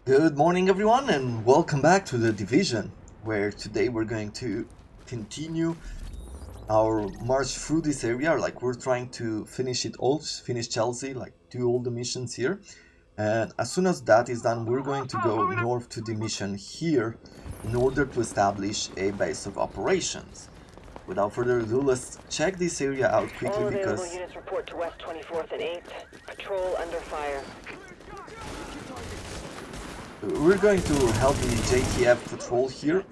Good morning everyone and welcome back to The Division, where today we're going to continue our march through this area. Like, we're trying to finish it all, finish Chelsea, like do all the missions here. And as soon as that is done, we're going to go north to the mission here in order to establish a base of operations. Without further ado, let's check this area out quickly All available because units report to West 24th and 8th. Patrol under fire. we're going to help the JTF patrol here.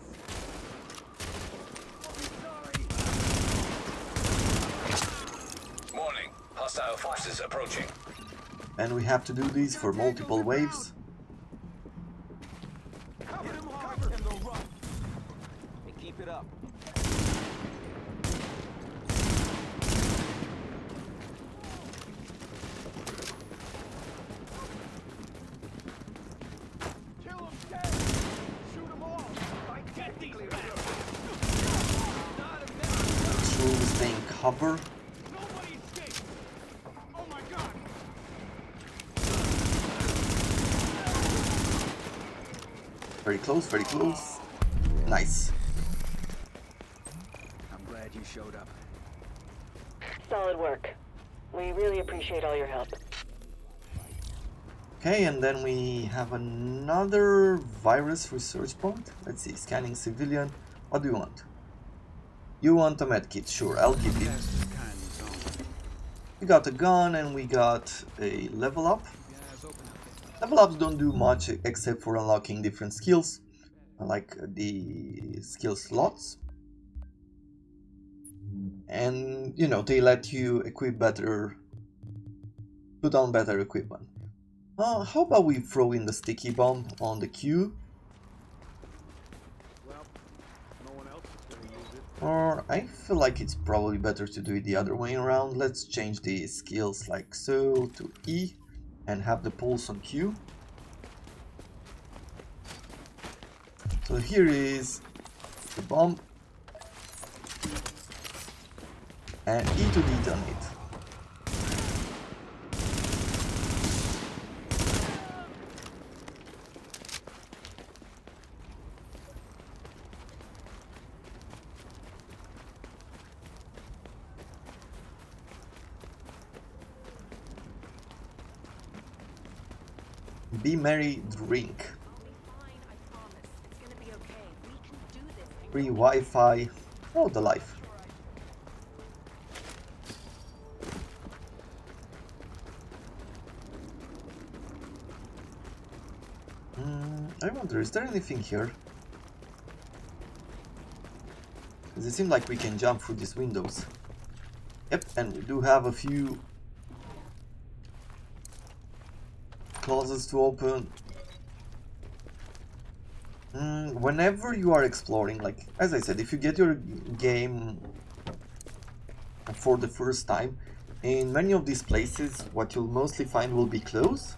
Warning, hostile forces approaching. And we have to do these for multiple waves. Keep it up. Kill them dead. Shoot them all. I get these guys. Make sure we stay in cover. Nobody escaped. Oh my god. Very close, very close. Nice. I'm glad you showed up. Solid work. We really appreciate all your help. Okay, and then we have another virus research point. Let's see, scanning civilian. What do you want? You want a medkit? Sure, I'll give you. We got a gun and we got a level up. Level ups don't do much except for unlocking different skills, like the skill slots. And, you know, they let you equip better, put on better equipment. How about we throw in the sticky bomb on the queue? Well, no one else is gonna use it. Or I feel like it's probably better to do it the other way around. Let's change the skills like so to E and have the pulse on Q. So here is the bomb and E to detonate. Be merry, drink. Free Wi-Fi. Oh, the life. I wonder, is there anything here? Does it seem like we can jump through these windows? Yep, and we do have a few closets to open. Whenever you are exploring, like as I said, if you get your game for the first time, in many of these places what you'll mostly find will be closed,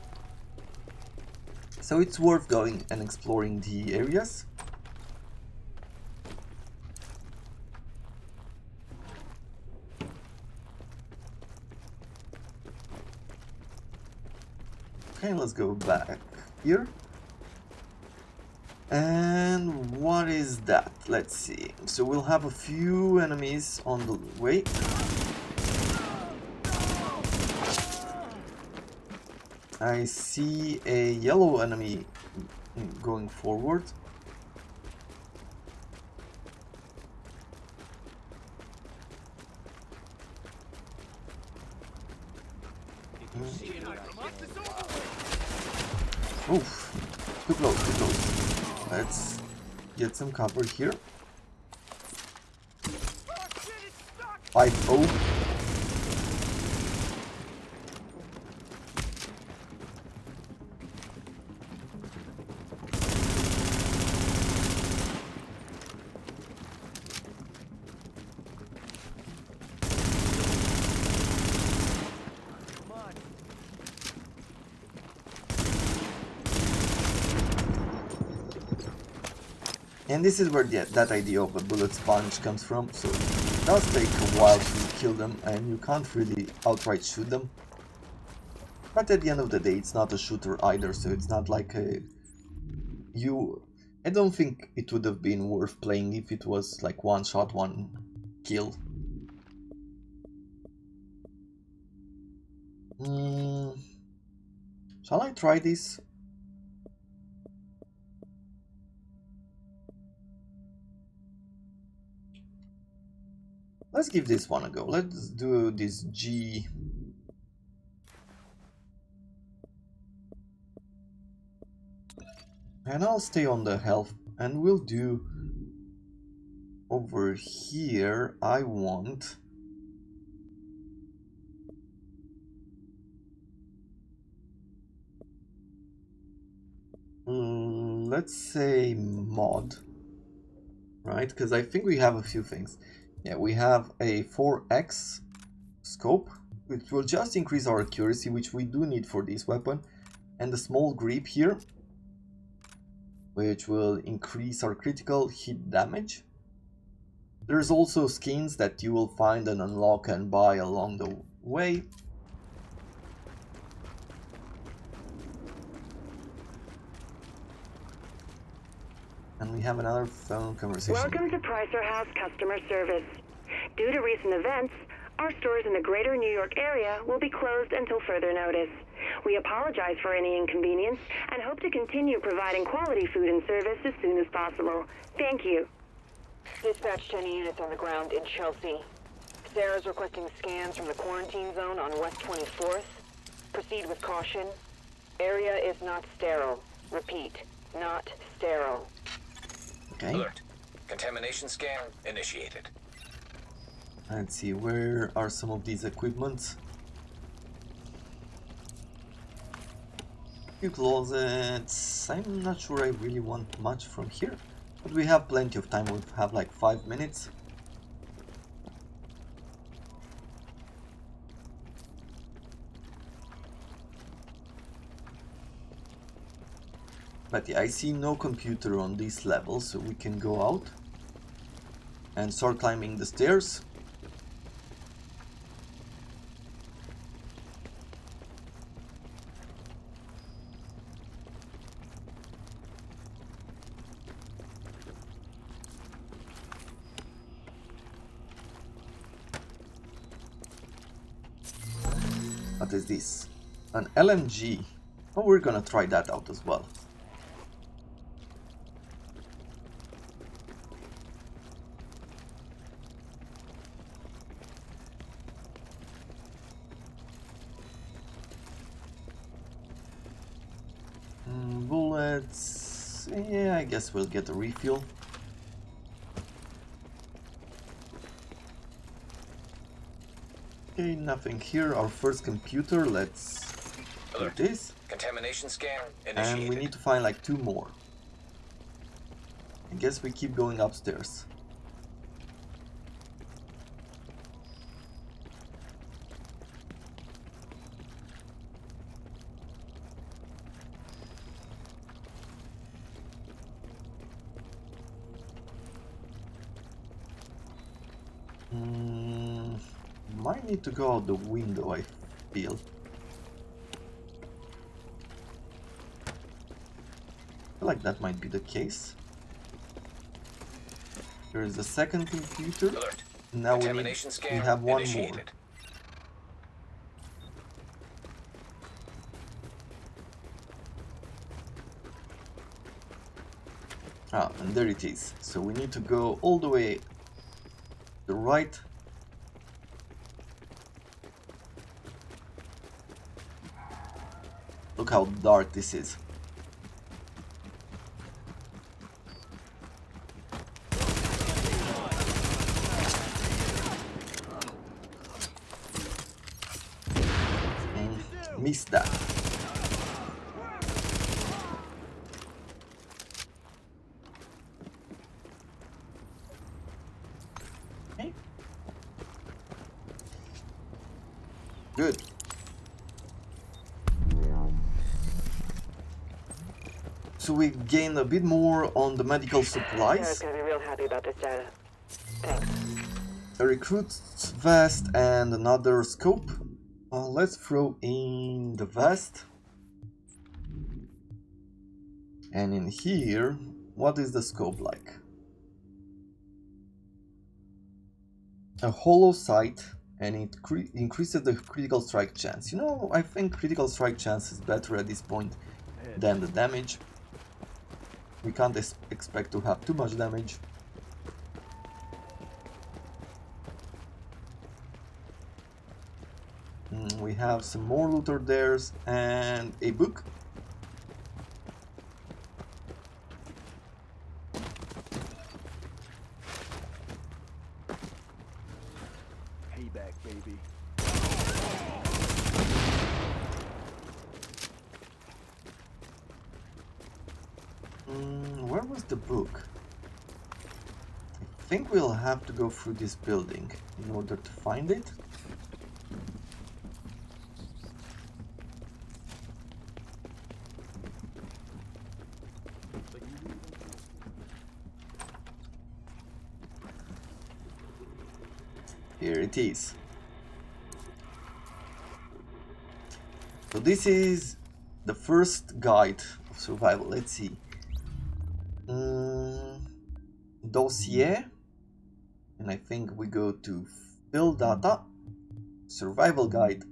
so it's worth going and exploring the areas. Okay, let's go back here. And what is that? Let's see. So we'll have a few enemies on the way. I see a yellow enemy going forward. Oof, too close, too close. Let's get some cover here. 5-0. And this is where that idea of a bullet sponge comes from, so it does take a while to kill them and you can't really outright shoot them. But at the end of the day, it's not a shooter either, so it's not like a I don't think it would have been worth playing if it was like one shot, one kill. Shall I try this? Let's give this one a go. Let's do this G. And I'll stay on the health, and we'll do over here. I want let's say mod, right? Because I think we have a few things. Yeah, we have a 4x scope, which will just increase our accuracy, which we do need for this weapon, and a small grip here, which will increase our critical hit damage. There's also skins that you will find and unlock and buy along the way. And we have another phone conversation. Welcome to Pricer House Customer Service. Due to recent events, our stores in the greater New York area will be closed until further notice. We apologize for any inconvenience and hope to continue providing quality food and service as soon as possible. Thank you. Dispatch 10 units on the ground in Chelsea. Sarah's requesting scans from the quarantine zone on West 24th. Proceed with caution. Area is not sterile. Repeat, not sterile. Okay. Alert. Contamination scan initiated. Let's see, where are some of these equipments? Few closets. I'm not sure I really want much from here, but we have plenty of time. We have like 5 minutes. But yeah, I see no computer on this level, so we can go out and start climbing the stairs. What is this? An LMG. Oh, we're gonna try that out as well. Bullets. Yeah, I guess we'll get a refill. Okay, nothing here. Our first computer. Let's do this. Contamination scan initiated. And we need to find like 2 more. I guess we keep going upstairs. Might need to go out the window, I feel. I feel like that might be the case. There is a second computer. Alert. Now we have one initiated. more. Ah, and there it is. So we need to go all the way to the right. Look how dark this is. Missed that. Okay. Good. So we gain a bit more on the medical supplies. Sarah's gonna be real happy about this data. Thanks. A recruit's vest and another scope. Let's throw in the vest. And in here, what is the scope like? A hollow sight, and it increases the critical strike chance. You know, I think critical strike chance is better at this point than the damage. We can't expect to have too much damage. We have some more looter dares and a book. Payback, baby. Where was the book? I think we'll have to go through this building in order to find it. Here it is. So this is the first guide of survival. Let's see. Dossier. And I think we go to fill data, survival guide.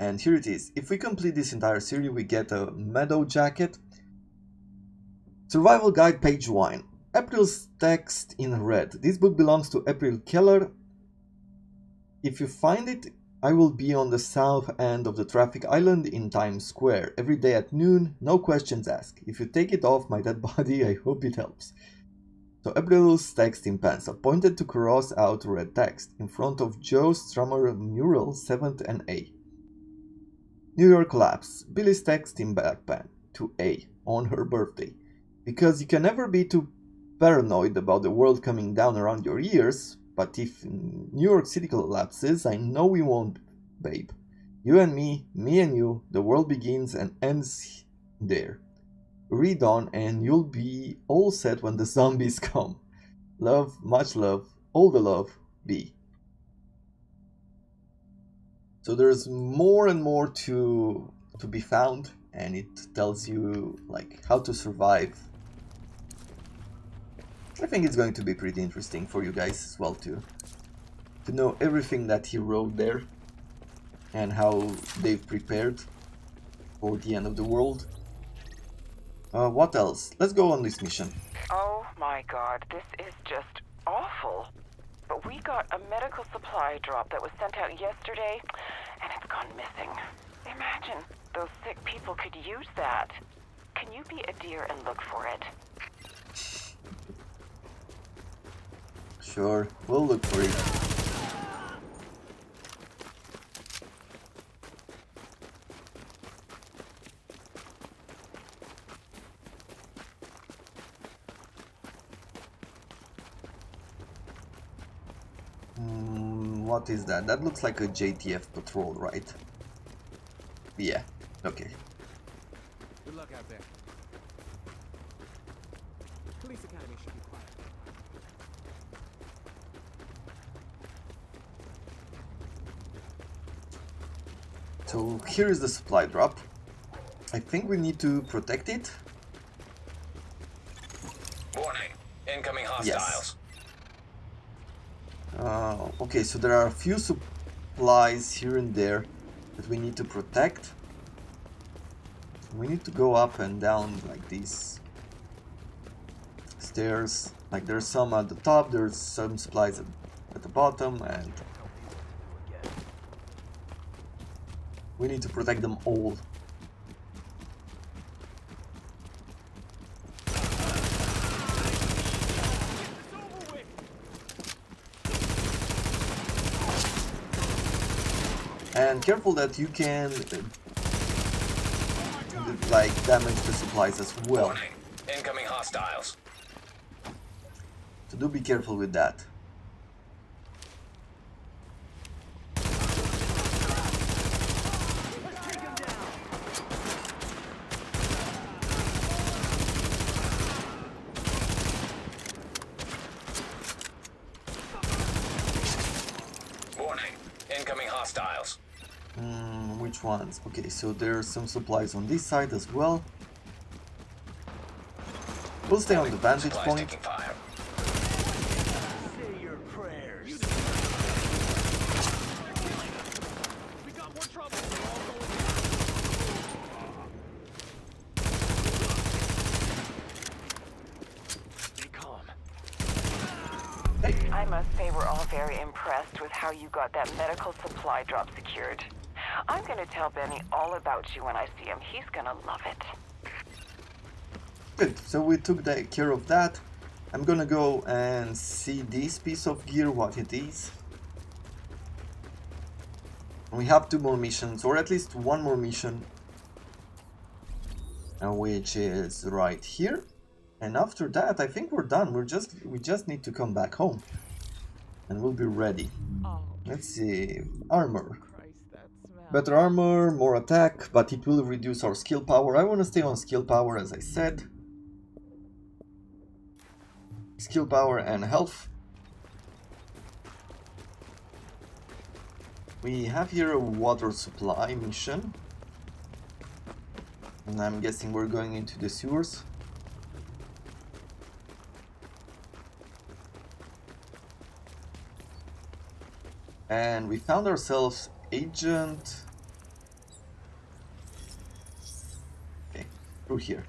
And here it is. If we complete this entire series, we get a meadow jacket. Survival guide page 1. April's text in red. This book belongs to April Keller. If you find it, I will be on the south end of the traffic island in Times Square every day at noon, no questions asked. If you take it off my dead body, I hope it helps. So April's text in pencil, pointed to cross out red text, in front of Joe Strummer mural 7th and A. New York collapse, Billy's text in black pen, to A, on her birthday. Because you can never be too paranoid about the world coming down around your ears, but if New York City collapses, I know we won't, babe. You and me and you, the world begins and ends there. Read on and you'll be all set when the zombies come. Love, much love, all the love, B. So there's more and more to be found, and it tells you like how to survive. I think it's going to be pretty interesting for you guys as well to know everything that he wrote there and how they've prepared for the end of the world. What else? Let's go on this mission. Oh my god, this is just awful. But we got a medical supply drop that was sent out yesterday, and it's gone missing. Imagine, those sick people could use that. Can you be a dear and look for it? Sure, we'll look for it. What is that? That looks like a JTF patrol, right? Yeah, okay. Good luck out there. Police Academy should be quiet. So here is the supply drop. I think we need to protect it. Warning. Incoming hostiles. Okay, so there are a few supplies here and there that we need to protect. We need to go up and down like these stairs. Like there's some at the top, there's some supplies at the bottom, and we need to protect them all. And careful that you can like damage the supplies as well. Warning. Incoming hostiles. So do be careful with that. Warning. Incoming hostiles. Which ones? Okay, so there are some supplies on this side as well. We'll stay on the vantage Supplies point. taking fire. Say your prayers. We got more trouble. We're all going down. Stay calm. I must say we're all very impressed with how you got that medical supply drop secured. I'm gonna tell Benny all about you when I see him. He's gonna love it. Good, so we took care of that. I'm gonna go and see this piece of gear, what it is. We have 2 more missions, or at least 1 more mission, which is right here. And after that, I think we're done. We just need to come back home, and we'll be ready. Oh, Let's see, armor. Christ, that smell. Better armor, more attack, but it will reduce our skill power. I want to stay on skill power, as I said. Skill power and health. We have here a water supply mission. And I'm guessing we're going into the sewers. And we found ourselves agent... Okay, through here.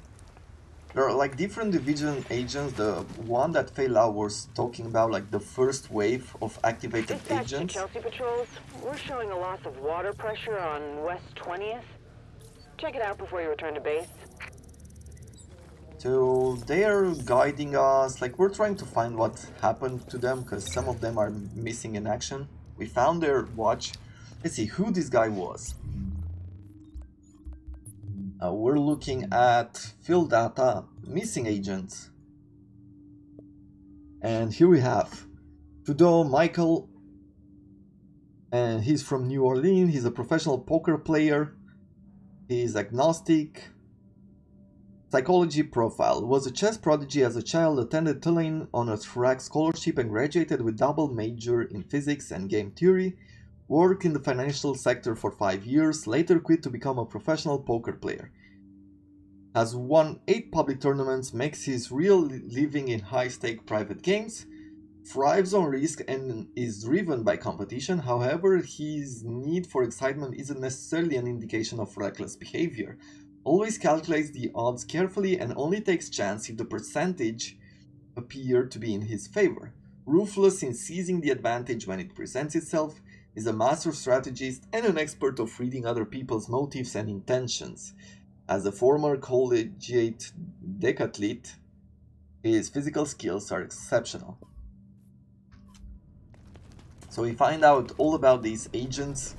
There are like different division agents. The one that Fela was talking about, like the first wave of activated Dispatch to agents. Chelsea patrols. We're showing a loss of water pressure on West 20th. Check it out before you return to base. So they are guiding us, like we're trying to find what happened to them, because some of them are missing in action. We found their watch. Let's see who this guy was. We're looking at field data, missing agents. And here we have Trudeau Michael, and he's from New Orleans. He's a professional poker player. He's agnostic. Psychology profile. Was a chess prodigy as a child, attended Tulane on a track scholarship and graduated with double major in physics and game theory. Worked in the financial sector for 5 years, later quit to become a professional poker player. Has won 8 public tournaments, makes his real living in high-stake private games, thrives on risk and is driven by competition. However, his need for excitement isn't necessarily an indication of reckless behavior. Always calculates the odds carefully and only takes chance if the percentage appear to be in his favor. Ruthless in seizing the advantage when it presents itself, is a master strategist and an expert of reading other people's motives and intentions. As a former collegiate decathlete, his physical skills are exceptional. So we find out all about these agents,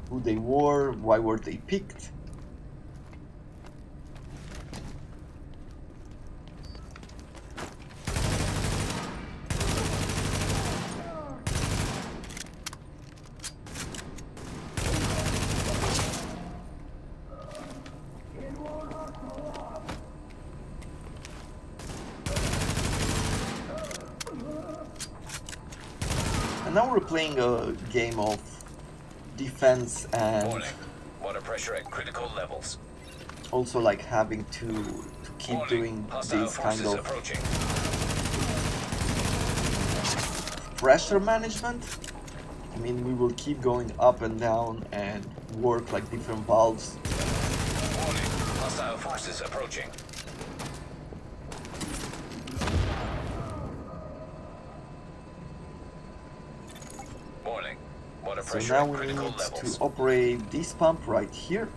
who they were, why were they picked. Now we're playing a game of defense and Warning. Water pressure at critical levels. also like having to keep Warning. doing Hostile this kind forces of approaching. pressure management. I mean, we will keep going up and down and work like different valves. Warning. Hostile forces approaching. Warning. Water So pressure now at we critical need levels. to operate this pump right here.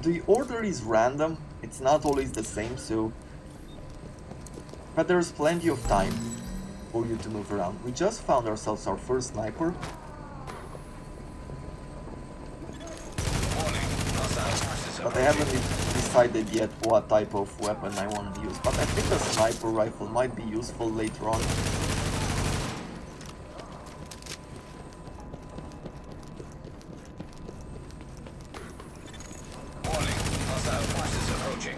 The order is random, it's not always the same, so... But there's plenty of time for you to move around. We just found ourselves our first sniper. Warning. Hostile forces But I haven't decided yet what type of weapon I want to use. But I think a sniper rifle might be useful later on. Warning. Hostile forces approaching.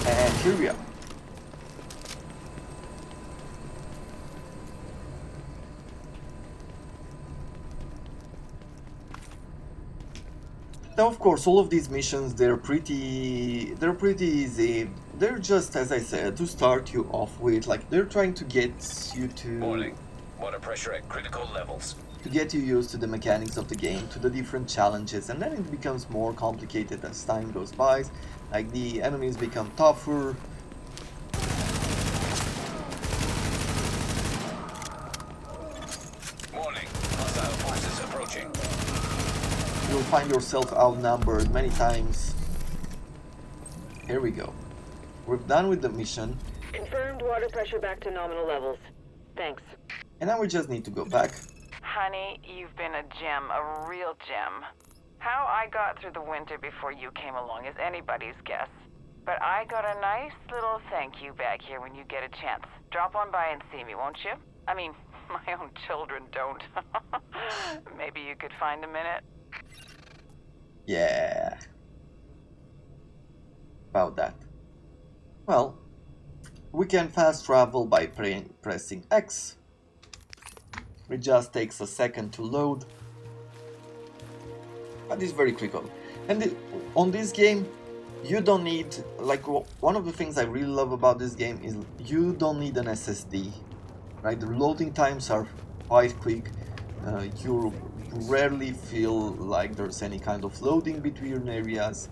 And here we are. Now, of course, all of these missions, they're pretty easy. They're just, as I said, to start you off with, like, they're trying to get you to... Warning. Water pressure at critical levels. to get you used to the mechanics of the game, to the different challenges, and then it becomes more complicated as time goes by. Like, the enemies become tougher. Warning. Hostile forces approaching. You'll find yourself outnumbered many times. Here we go. We're done with the mission, Confirmed water pressure back to nominal levels. Thanks. and now we just need to go back. Honey, you've been a gem, a real gem. How I got through the winter before you came along is anybody's guess. But I got a nice little thank you back here when you get a chance. Drop on by and see me, won't you? I mean, my own children don't. Maybe you could find a minute? Yeah. About that. Well, we can fast travel by pressing X. It just takes a second to load, but it's very quick. And on this game, you don't need, like, one of the things I really love about this game is you don't need an SSD, right? The loading times are quite quick. You rarely feel like there's any kind of loading between areas.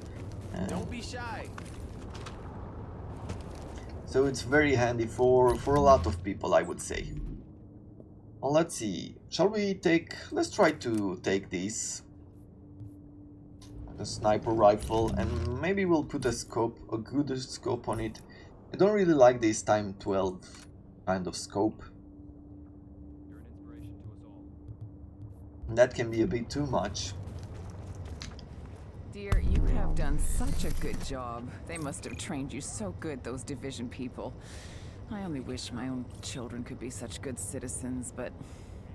Don't be shy. So it's very handy for a lot of people, I would say. Well, let's see. Let's try to take this. The sniper rifle, and maybe we'll put a good scope on it. I don't really like this time 12 kind of scope. You're an inspiration to us all. That can be a bit too much. Dear, you have done such a good job. They must have trained you so good, those division people. I only wish my own children could be such good citizens, but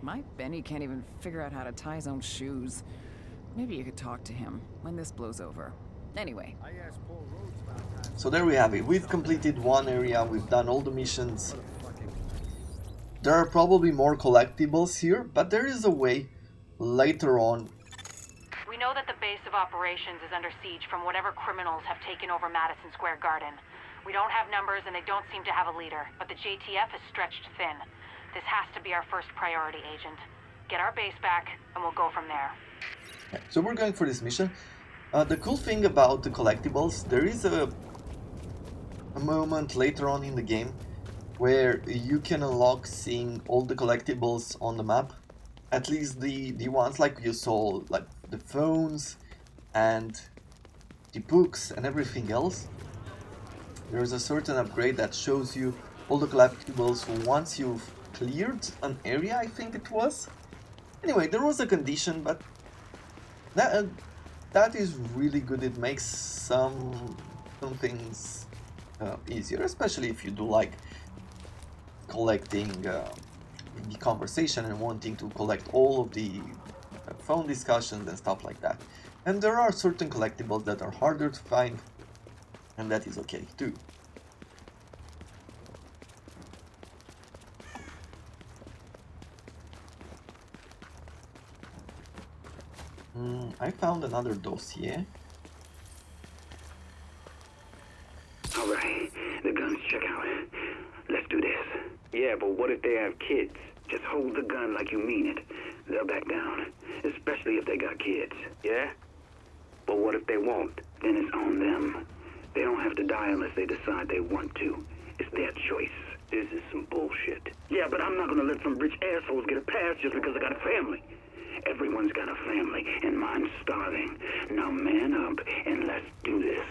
my Benny can't even figure out how to tie his own shoes. Maybe you could talk to him when this blows over. Anyway, I asked Paul Rhodes about that. So there we have it. We've completed one area, we've done all the missions. There are probably more collectibles here, but there is a way later on. We know that the base of operations is under siege from whatever criminals have taken over Madison Square Garden. We don't have numbers and they don't seem to have a leader, but the JTF is stretched thin. This has to be our first priority, Agent. Get our base back and we'll go from there. So we're going for this mission. The cool thing about the collectibles, there is a moment later on in the game where you can unlock seeing all the collectibles on the map. At least the ones like you saw, like the phones and the books and everything else. There is a certain upgrade that shows you all the collectibles once you've cleared an area, I think it was. Anyway, there was a condition, but that is really good. It makes some things easier, especially if you do like collecting the conversation and wanting to collect all of the phone discussions and stuff like that. And there are certain collectibles that are harder to find, and that is okay too. I found another dossier. Alright, the guns check out. Let's do this. Yeah, but what if they have kids? Just hold the gun like you mean it. They'll back down. Especially if they got kids. Yeah? But what if they won't? Then it's on them. They don't have to die unless they decide they want to. It's their choice. This is some bullshit. Yeah, but I'm not gonna let some rich assholes get a pass just because I got a family. Everyone's got a family, and mine's starving. Now man up and let's do this.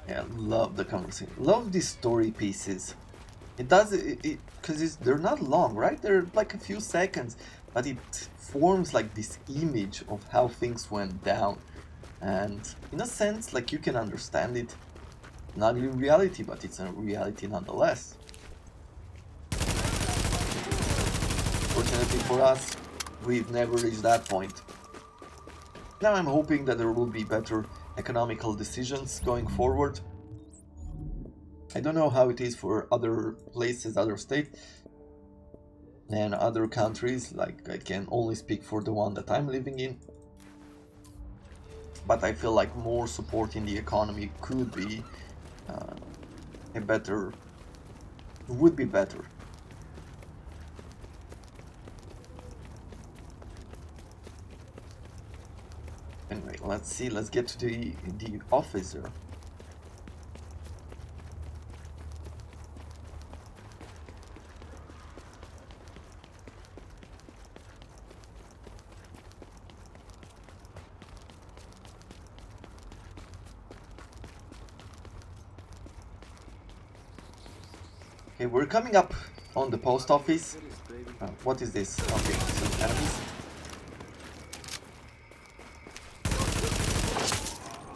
Yeah, love the conversation. Love these story pieces. It does it because they're not long, right? They're like a few seconds, but it forms like this image of how things went down, and in a sense, like you can understand it. Not in reality, but it's a reality nonetheless. Fortunately for us, we've never reached that point. Now I'm hoping that there will be better economical decisions going forward. I don't know how it is for other places, other states, and other countries. Like, I can only speak for the one that I'm living in. But I feel like more support in the economy could be would be better. Anyway, let's see, let's get to the officer. Okay, we're coming up on the post office. What is this? Okay, some enemies.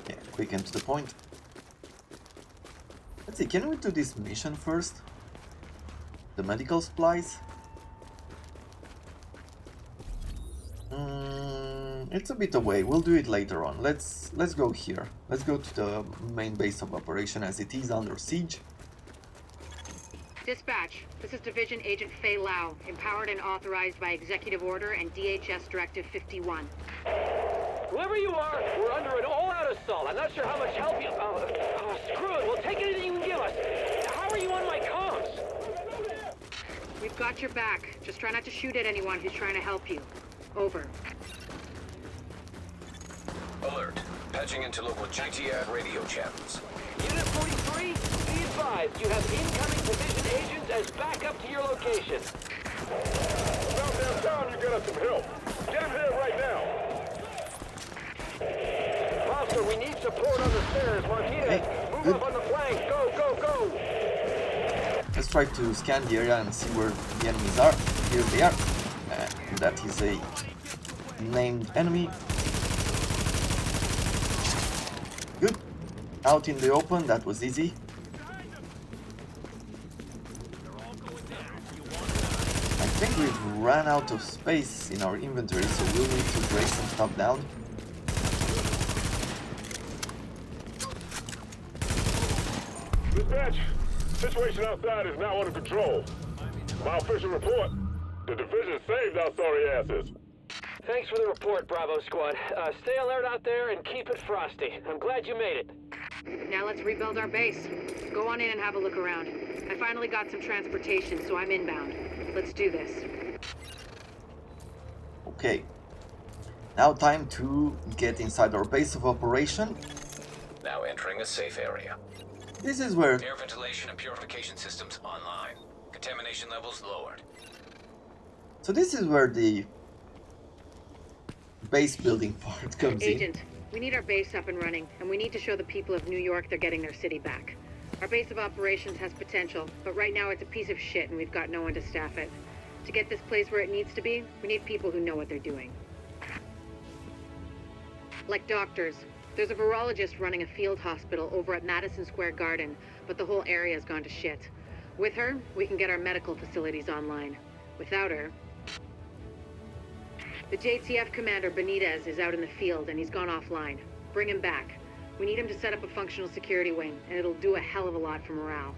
Yeah, quick and to the point. Let's see, can we do this mission first? The medical supplies? It's a bit away, we'll do it later on. Let's go here. Let's go to the main base of operation as it is under siege. Dispatch, this is Division Agent Fei Lau, empowered and authorized by Executive Order and DHS Directive 51. Whoever you are, we're under an all-out assault. I'm not sure how much help you... screw it. We'll take anything you can give us. How are you on my comms? We've got your back. Just try not to shoot at anyone who's trying to help you. Over. Alert. Patching into local GTF radio channels. Unit 43, be advised. You have incoming division agents as backup to your location. Downtown, you get us some help. Get him here right now. Master, we need support on the stairs. Martinez, move up on the flank. Go, go, go. Let's try to scan the area and see where the enemies are. Here they are. That is a named enemy. Good. Out in the open, that was easy. I think we've ran out of space in our inventory, so we'll need to break some stuff down. Dispatch, situation outside is now under control. My official report, the division saved our sorry asses. Thanks for the report, Bravo Squad. Stay alert out there and keep it frosty. I'm glad you made it. Now let's rebuild our base. Go on in and have a look around. I finally got some transportation, so I'm inbound. Let's do this. Okay. Now time to get inside our base of operation. Now entering a safe area. This is where... Air ventilation and purification systems online. Contamination levels lowered. So this is where the base building part comes in. Agent, we need our base up and running, and we need to show the people of New York they're getting their city back. Our base of operations has potential, but right now it's a piece of shit and we've got no one to staff it. To get this place where it needs to be, we need people who know what they're doing. Like doctors. There's a virologist running a field hospital over at Madison Square Garden, but the whole area's gone to shit. With her, we can get our medical facilities online. Without her... The JTF commander, Benitez, is out in the field and he's gone offline. Bring him back. We need him to set up a functional security wing, and it'll do a hell of a lot for morale.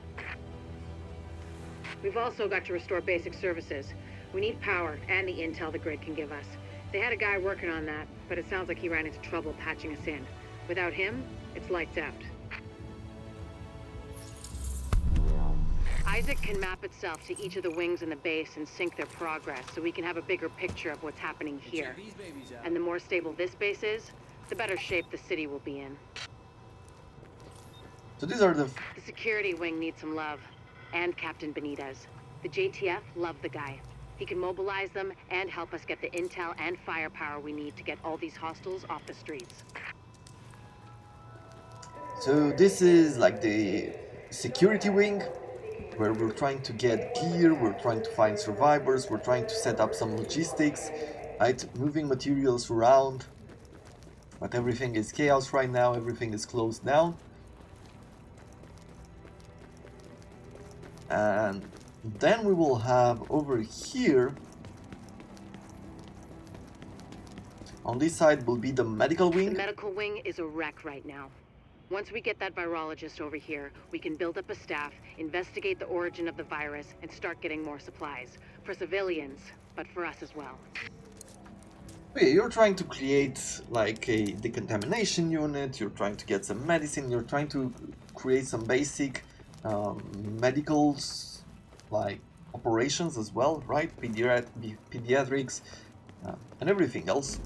We've also got to restore basic services. We need power and the intel the grid can give us. They had a guy working on that, but it sounds like he ran into trouble patching us in. Without him, it's lights out. Isaac can map itself to each of the wings in the base and sync their progress so we can have a bigger picture of what's happening here. And the more stable this base is, the better shape the city will be in. So these are the... The security wing needs some love. And Captain Benitez. The JTF love the guy. He can mobilize them and help us get the intel and firepower we need to get all these hostiles off the streets. So this is like the security wing, where we're trying to get gear, we're trying to find survivors, we're trying to set up some logistics, right? Moving materials around. But everything is chaos right now, everything is closed down. And then we will have over here, on this side will be the medical wing. The medical wing is a wreck right now. Once we get that virologist over here, we can build up a staff, investigate the origin of the virus, and start getting more supplies. For civilians, but for us as well. Okay, you're trying to create like a decontamination unit, you're trying to get some medicine, you're trying to create some basic medicals, like operations as well, right? Pediatrics and everything else.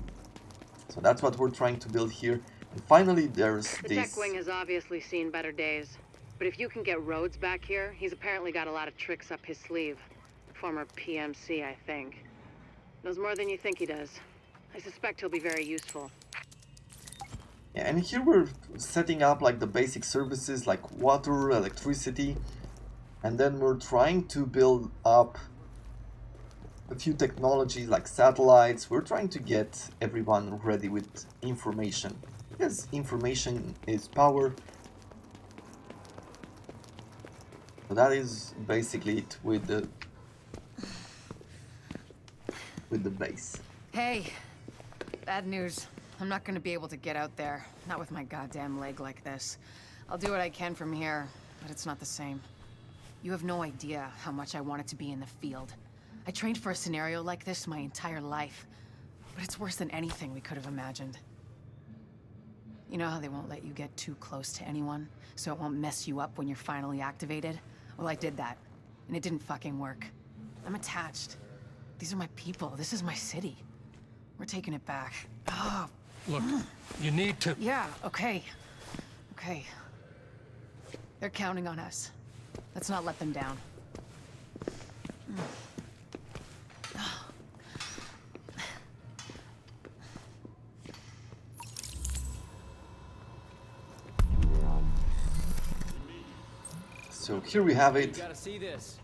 So that's what we're trying to build here. And finally, there's The this... tech wing has obviously seen better days. But if you can get Rhodes back here, he's apparently got a lot of tricks up his sleeve. Former PMC, I think. Knows more than you think he does. I suspect he'll be very useful. Yeah, and here we're setting up like the basic services like water, electricity, and then we're trying to build up a few technologies like satellites. We're trying to get everyone ready with information. Because information is power. So that is basically it with the base. Hey, bad news. I'm not gonna be able to get out there. Not with my goddamn leg like this. I'll do what I can from here, but it's not the same. You have no idea how much I wanted to be in the field. I trained for a scenario like this my entire life, but it's worse than anything we could have imagined. You know how they won't let you get too close to anyone, so it won't mess you up when you're finally activated? Well, I did that, and it didn't fucking work. I'm attached. These are my people. This is my city. We're taking it back. Oh. Look, you need to... Yeah, okay. Okay. They're counting on us. Let's not let them down. So here we have it. You gotta see this.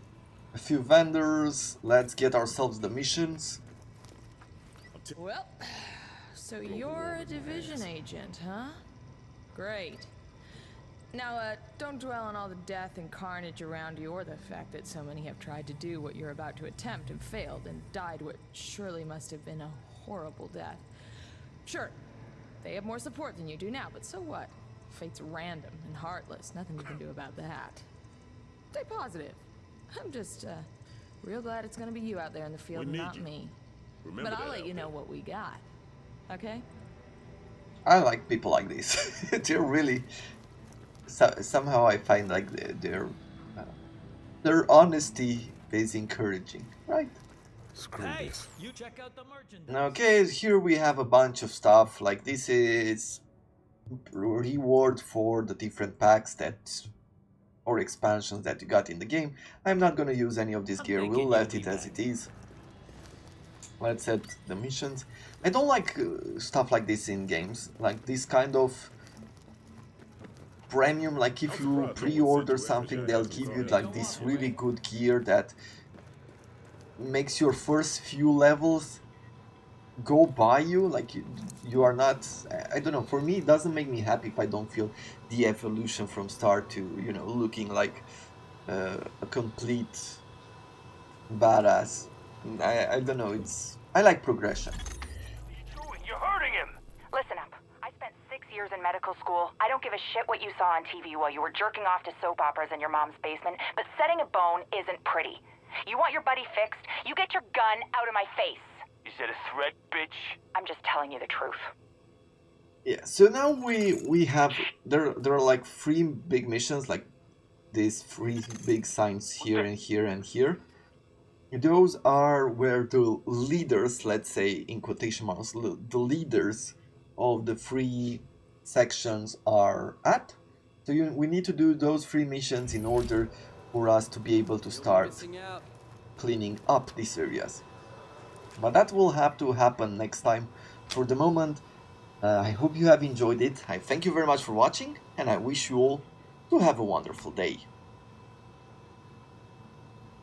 A few vendors. Let's get ourselves the missions. Well, so you're a division agent, huh? Great. Now, don't dwell on all the death and carnage around you, or the fact that so many have tried to do what you're about to attempt and failed and died what surely must have been a horrible death. Sure, they have more support than you do now, but so what? Fate's random and heartless. Nothing you can do about that. Stay positive. I'm just, real glad it's gonna be you out there in the field, not me. But I'll let you know what we got. Okay? I like people like this. They're really... somehow I find like their honesty is encouraging, right? Screw this. You check out the merchandise. Okay, here we have a bunch of stuff. Like this is reward for the different packs that or expansions that you got in the game. I'm not gonna use any of this gear. We'll let it as it is. Let's set the missions. I don't like stuff like this in games. Like this kind of premium, like if you pre-order something, they'll give you like this really good gear that makes your first few levels go by you, like you are not, I don't know, for me it doesn't make me happy if I don't feel the evolution from start to, you know, looking like a complete badass. I don't know, I like progression. You're hurting him! Listen up. I spent 6 years in medical school. I don't give a shit what you saw on TV while you were jerking off to soap operas in your mom's basement, but setting a bone isn't pretty. You want your buddy fixed? You get your gun out of my face. Is that a threat, bitch? I'm just telling you the truth. Yeah, so now we have, there are like 3 big missions, like these 3 big signs here and here and here. Those are where the leaders, let's say in quotation marks, the leaders of the 3 sections are at. So we need to do those 3 missions in order for us to be able to start cleaning up these areas. But that will have to happen next time. For the moment, I hope you have enjoyed it. I thank you very much for watching, and I wish you all to have a wonderful day.